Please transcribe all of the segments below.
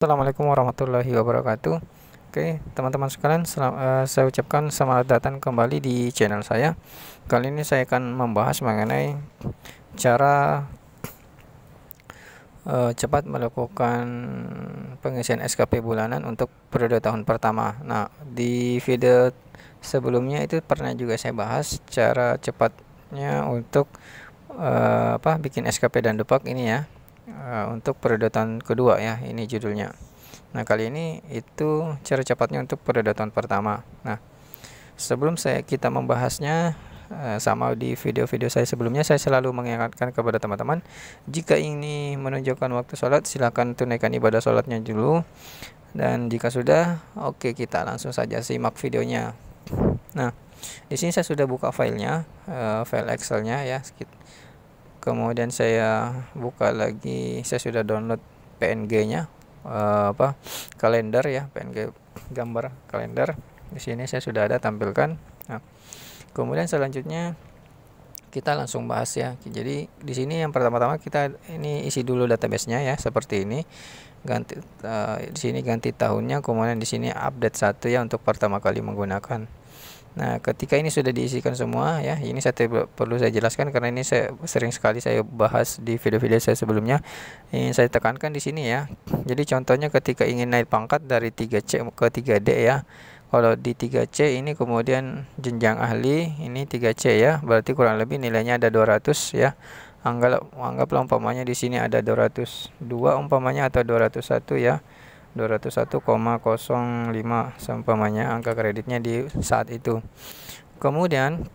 Assalamualaikum warahmatullahi wabarakatuh. Oke, teman-teman sekalian, saya ucapkan selamat datang kembali di channel saya. Kali ini saya akan membahas mengenai cara cepat melakukan pengisian SKP bulanan untuk periode tahun pertama. Nah, di video sebelumnya itu pernah juga saya bahas cara cepatnya untuk bikin SKP dan Dupak ini ya. Untuk periode tahun kedua ya, ini judulnya. Nah, kali ini itu cara cepatnya untuk periode tahun pertama. Nah, sebelum kita membahasnya, sama di video-video saya sebelumnya, saya selalu mengingatkan kepada teman-teman, jika ini menunjukkan waktu sholat, silakan tunaikan ibadah sholatnya dulu. Dan jika sudah, oke, kita langsung saja simak videonya. Nah, di sini saya sudah buka filenya, file Excelnya ya. Kemudian saya buka lagi, saya sudah download PNG-nya, kalender ya, PNG gambar kalender. Di sini saya sudah ada tampilkan. Nah, kemudian selanjutnya kita langsung bahas ya. Jadi di sini yang pertama-tama kita ini isi dulu database-nya ya, seperti ini. Di sini ganti tahunnya, kemudian di sini update 1 ya untuk pertama kali menggunakan. Nah, ketika ini sudah diisikan semua ya, ini perlu saya jelaskan karena ini sering sekali saya bahas di video-video saya sebelumnya. Ini saya tekankan di sini ya. Jadi contohnya ketika ingin naik pangkat dari 3C ke 3D ya. Kalau di 3C ini kemudian jenjang ahli ini 3C ya, berarti kurang lebih nilainya ada 200 ya. Anggaplah umpamanya di sini ada 202 umpamanya atau 201 ya. 201,05 seumpamanya angka kreditnya di saat itu. Kemudian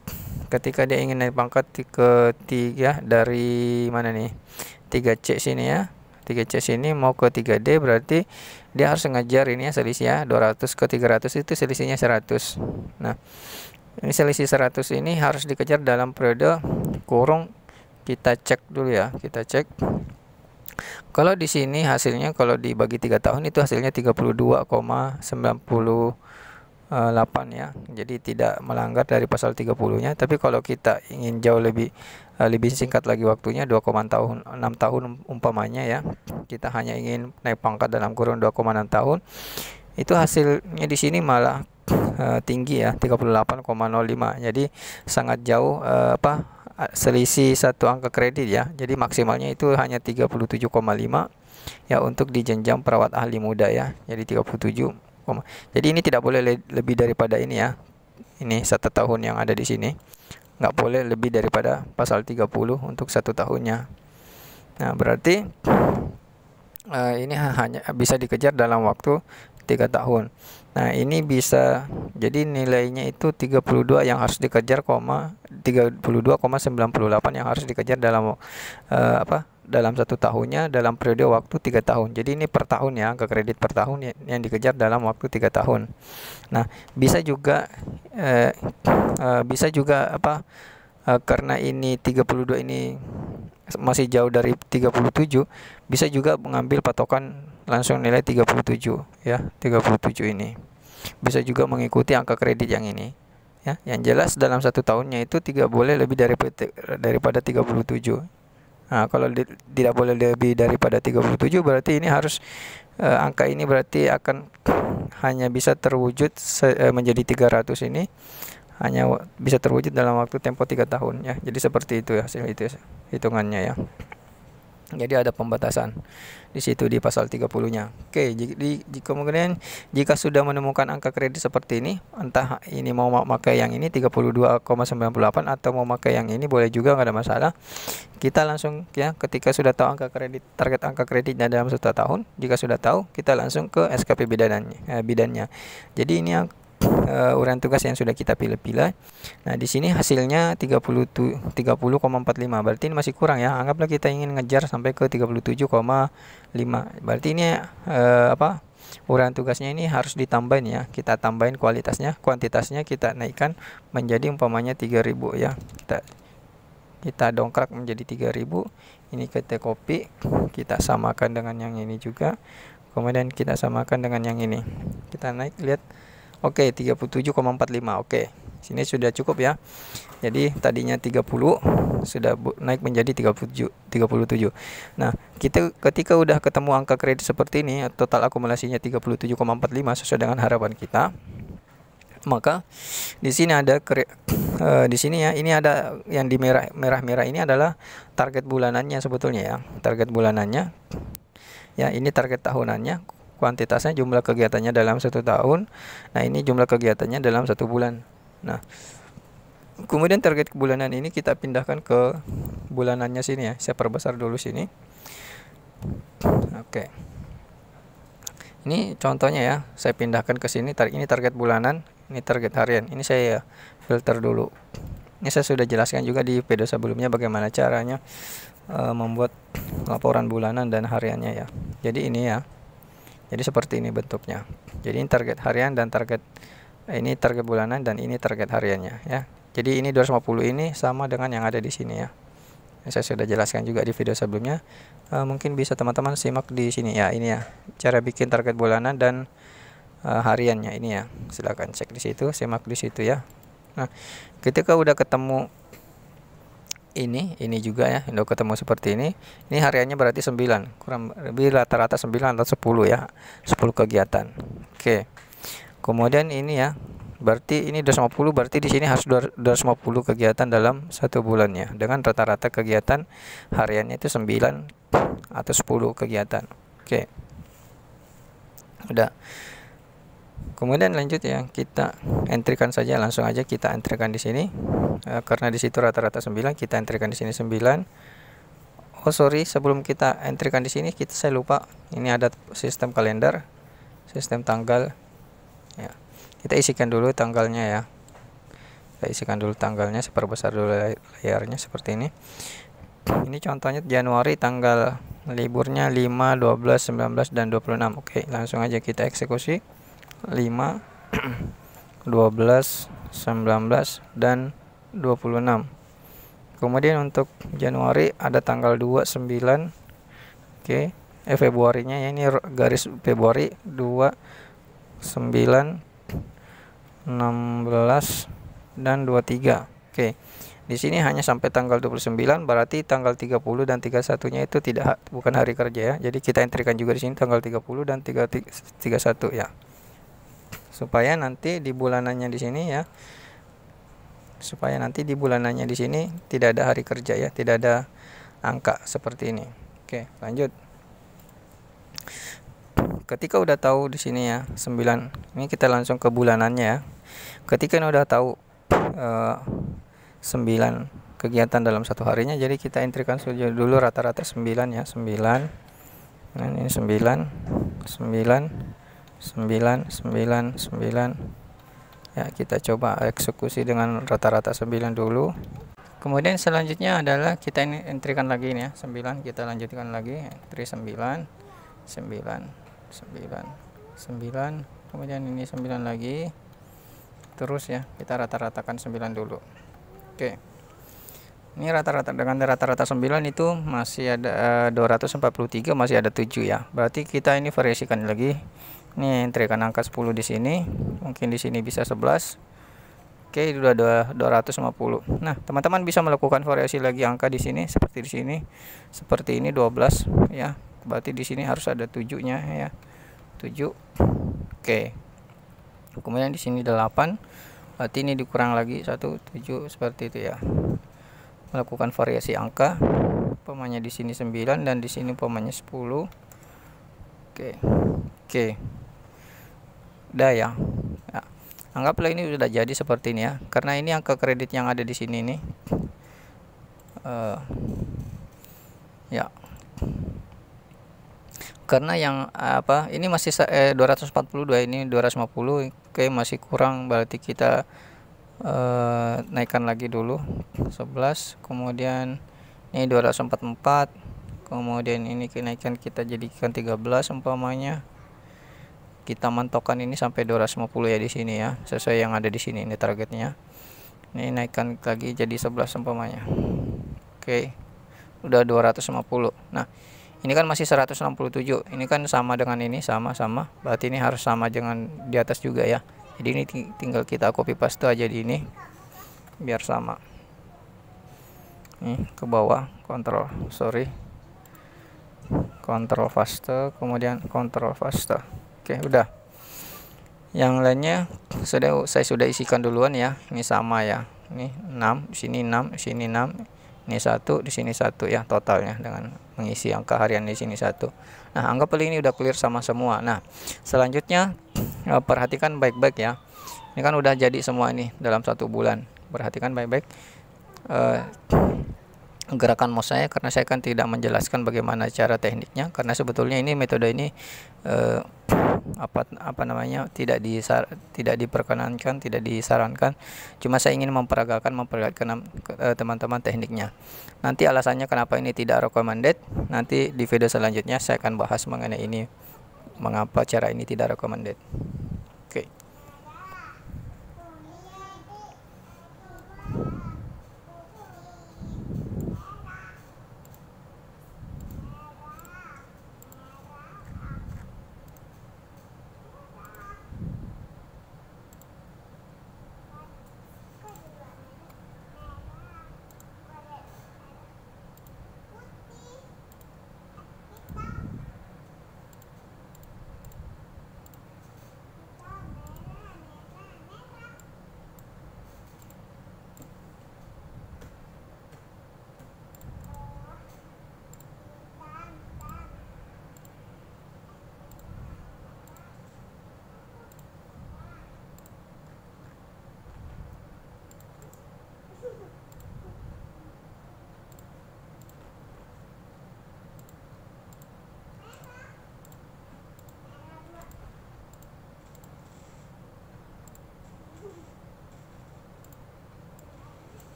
ketika dia ingin naik pangkat ke 3 dari mana nih, 3C sini ya, 3C sini mau ke 3D, berarti dia harus ngejar ini ya, selisih ya, 200 ke 300 itu selisihnya 100. Nah, ini selisih 100 ini harus dikejar dalam periode kurung, kita cek dulu ya, kita cek. Kalau di sini hasilnya kalau dibagi 3 tahun itu hasilnya 32,98 ya. Jadi tidak melanggar dari pasal 30-nya. Tapi kalau kita ingin jauh lebih singkat lagi waktunya, 2,6 tahun umpamanya ya. Kita hanya ingin naik pangkat dalam kurun 2,6 tahun. Itu hasilnya di sini malah tinggi ya, 38,05. Jadi sangat jauh selisih satu angka kredit ya. Jadi maksimalnya itu hanya 37,5 ya untuk di jenjang perawat ahli muda ya. Jadi 37. Jadi ini tidak boleh lebih daripada ini ya. Ini 1 tahun yang ada di sini. Nggak boleh lebih daripada pasal 30 untuk 1 tahunnya. Nah, berarti ini hanya bisa dikejar dalam waktu 3 tahun. Nah, ini bisa jadi nilainya itu 32 yang harus dikejar, 32,98 yang harus dikejar dalam dalam 1 tahunnya dalam periode waktu 3 tahun. Jadi ini per tahun ya, angka kredit per tahun yang dikejar dalam waktu 3 tahun. Nah, bisa juga karena ini 32 ini masih jauh dari 37, bisa juga mengambil patokan langsung nilai 37 ya, 37 ini. Bisa juga mengikuti angka kredit yang ini ya. Yang jelas dalam 1 tahunnya itu tidak boleh lebih daripada 37. Nah, kalau tidak boleh lebih daripada 37 berarti ini harus angka ini berarti akan hanya bisa terwujud menjadi 300 ini hanya bisa terwujud dalam waktu tempo 3 tahun ya. Jadi seperti itu ya hasil itu hitungannya ya. Jadi ada pembatasan di situ di pasal 30-nya. Oke, kemudian jika sudah menemukan angka kredit seperti ini, entah ini mau pakai yang ini 32,98 atau mau pakai yang ini boleh juga, nggak ada masalah. Kita langsung ya, ketika sudah tahu angka kredit, target angka kreditnya dalam 1 tahun, jika sudah tahu, kita langsung ke SKP bidannya. Jadi ini yang uraian tugas yang sudah kita pilih-pilih. Nah, di sini hasilnya 30,45. Berarti ini masih kurang ya. Anggaplah kita ingin ngejar sampai ke 37,5. Berarti ini uraian tugasnya ini harus ditambahin ya. Kita tambahin kuantitasnya kita naikkan menjadi umpamanya 3000 ya. Kita dongkrak menjadi 3000. Ini kita copy, kita samakan dengan yang ini juga. Kemudian kita samakan dengan yang ini. Kita naik, lihat. Oke, 37,45. Oke. Sini sudah cukup ya. Jadi tadinya 30 sudah naik menjadi 37. Nah, kita ketika udah ketemu angka kredit seperti ini, total akumulasinya 37,45 sesuai dengan harapan kita, maka di sini ada di sini ya, ini ada yang di merah ini adalah target bulanannya sebetulnya ya. Target bulanannya ya, ini target tahunannya, kuantitasnya, jumlah kegiatannya dalam 1 tahun. Nah, ini jumlah kegiatannya dalam 1 bulan. Nah, kemudian target bulanan ini kita pindahkan ke bulanannya sini ya. Saya perbesar dulu sini. Oke. Ini contohnya ya, saya pindahkan ke sini. Ini target bulanan, ini target harian. Ini saya filter dulu. Ini saya sudah jelaskan juga di video sebelumnya bagaimana caranya membuat laporan bulanan dan hariannya ya. Jadi ini ya. Jadi seperti ini bentuknya. Jadi ini target harian dan ini target bulanan dan ini target hariannya ya. Jadi ini 250 ini sama dengan yang ada di sini ya. Saya sudah jelaskan juga di video sebelumnya. Mungkin bisa teman-teman simak di sini ya. Ini ya, cara bikin target bulanan dan hariannya ini ya. Silakan cek di situ, simak di situ ya. Nah, ketika udah ketemu ini juga ya, udah ketemu seperti ini hariannya berarti 9, kurang lebih rata-rata 9 atau 10 ya, 10 kegiatan. Oke. Kemudian ini ya, berarti ini 250, berarti di sini harus 250 kegiatan dalam 1 bulannya, dengan rata-rata kegiatan hariannya itu 9 atau 10 kegiatan. Oke. Udah. Kemudian lanjut ya, kita entrykan saja, langsung aja kita entrykan di sini. Karena di situ rata-rata 9, kita entrykan di sini 9. Oh sorry, sebelum kita entrykan di sini, saya lupa. Ini ada sistem kalender, sistem tanggal. Ya, kita isikan dulu tanggalnya ya. Kita isikan dulu tanggalnya, saya perbesar dulu layarnya seperti ini. Ini contohnya Januari, tanggal liburnya 5, 12, 19 dan 26. Oke, langsung aja kita eksekusi. 5, 12, 19 dan 26. Kemudian untuk Januari ada tanggal 2, 9. Oke, Februarinya ya, ini garis Februari 2, 9, 16 dan 23. Oke. Di sini hanya sampai tanggal 29, berarti tanggal 30 dan 31-nya itu bukan hari kerja ya. Jadi kita entrykan juga di sini tanggal 30 dan 31 ya. Supaya nanti di bulanannya di sini ya. Supaya nanti di bulanannya di sini tidak ada hari kerja ya, tidak ada angka seperti ini. Oke, lanjut. Ketika udah tahu di sini ya 9, ini kita langsung ke bulanannya ya. Ketika ini udah tahu 9 kegiatan dalam 1 harinya, jadi kita entrykan saja dulu rata-rata 9 ya, 9. Nah, ini 9, 9, 9, 9, 9. Ya, kita coba eksekusi dengan rata-rata 9 dulu. Kemudian selanjutnya adalah kita ini entrykan lagi ini ya, 9, kita lanjutkan lagi, entry 9, 9, 9, 9, kemudian ini 9 lagi. Terus ya, kita rata-ratakan 9 dulu. Oke. Ini rata-rata, dengan rata-rata 9 itu masih ada 243, masih ada 7 ya. Berarti kita ini variasikan lagi. Ini entrykan angka 10 di sini. Mungkin di sini bisa 11. Oke, sudah 250. Nah, teman-teman bisa melakukan variasi lagi angka di sini seperti di sini. Seperti ini 12 ya. Berarti di sini harus ada 7-nya ya. 7. Oke. Kemudian di sini 8. Berarti ini dikurang lagi 1, 7 seperti itu ya. Melakukan variasi angka. Umpamanya di sini 9 dan di sini umpamanya 10. Oke. Oke. Udah ya. Ya. Anggaplah ini sudah jadi seperti ini ya. Karena ini angka kredit yang ada di sini nih. Ya. Karena yang ini masih 242, ini 250. Oke, masih kurang, berarti kita naikkan lagi dulu 11. Kemudian ini 244. Kemudian ini kenaikan kita jadikan 13 umpamanya. Kita mantokkan ini sampai 250 ya di sini ya, sesuai yang ada di sini, ini targetnya. Ini naikkan lagi jadi 11 umpamanya. Oke. Udah 250. Nah, ini kan masih 167. Ini kan sama dengan ini, sama-sama. Berarti ini harus sama dengan di atas juga ya. Jadi ini tinggal kita copy paste aja di ini biar sama. Nih ke bawah, Ctrl paste, kemudian Ctrl paste. Oke, udah. Yang lainnya saya sudah isikan duluan ya. Ini sama ya. Ini 6, di sini 6, di sini 6. Ini 1, di sini 1 ya totalnya dengan mengisi angka harian di sini 1. Nah, anggap ini udah clear sama semua. Nah, selanjutnya perhatikan baik-baik ya. Ini kan udah jadi semua ini dalam 1 bulan. Perhatikan baik-baik gerakan mouse saya, karena saya kan tidak menjelaskan bagaimana cara tekniknya, karena sebetulnya ini metode ini apa namanya tidak diperkenankan, tidak disarankan. Cuma saya ingin memperlihatkan teman-teman tekniknya. Nanti alasannya kenapa ini tidak recommended, nanti di video selanjutnya saya akan bahas mengenai ini, mengapa cara ini tidak recommended. Oke.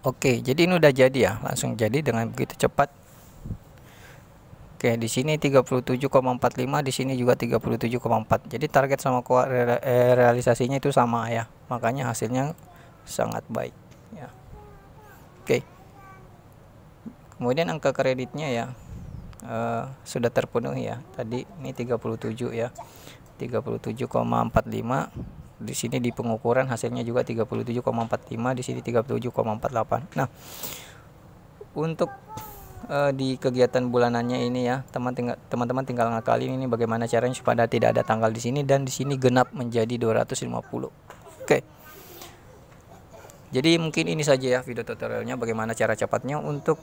Oke, jadi ini udah jadi ya, langsung jadi dengan begitu cepat. Oke, di sini 37,45, di sini juga 37,4. Jadi target sama realisasinya itu sama ya. Makanya hasilnya sangat baik ya. Oke. Kemudian angka kreditnya ya sudah terpenuhi ya. Tadi ini 37 ya. 37,45. Di sini di pengukuran hasilnya juga 37,45, di sini 37,48. Nah, untuk di kegiatan bulanannya ini ya, teman-teman tinggal ngakalin ini bagaimana caranya supaya tidak ada tanggal di sini dan di sini genap menjadi 250. Oke. Jadi mungkin ini saja ya video tutorialnya bagaimana cara cepatnya untuk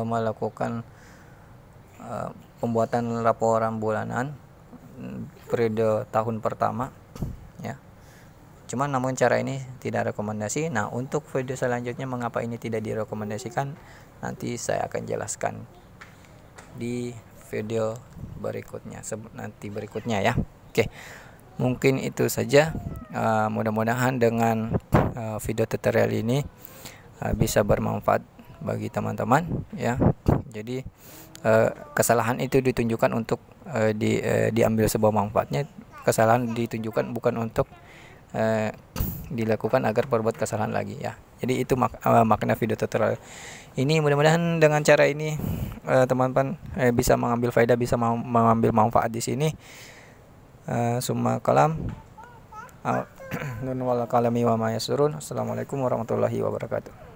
melakukan pembuatan laporan bulanan periode tahun pertama ya. Cuman namun cara ini tidak rekomendasi. Nah, untuk video selanjutnya mengapa ini tidak direkomendasikan nanti saya akan jelaskan di video berikutnya ya. Oke. Mungkin itu saja. Mudah-mudahan dengan video tutorial ini bisa bermanfaat bagi teman-teman ya. Jadi kesalahan itu ditunjukkan untuk diambil sebuah manfaatnya. Kesalahan ditunjukkan bukan untuk dilakukan agar berbuat kesalahan lagi ya. Jadi itu makna video tutorial ini. Mudah-mudahan dengan cara ini teman-teman bisa mengambil faedah, bisa mengambil manfaat di sini. Summa kalam nun wal kalami wa ma yasurun. Assalamualaikum warahmatullahi wabarakatuh.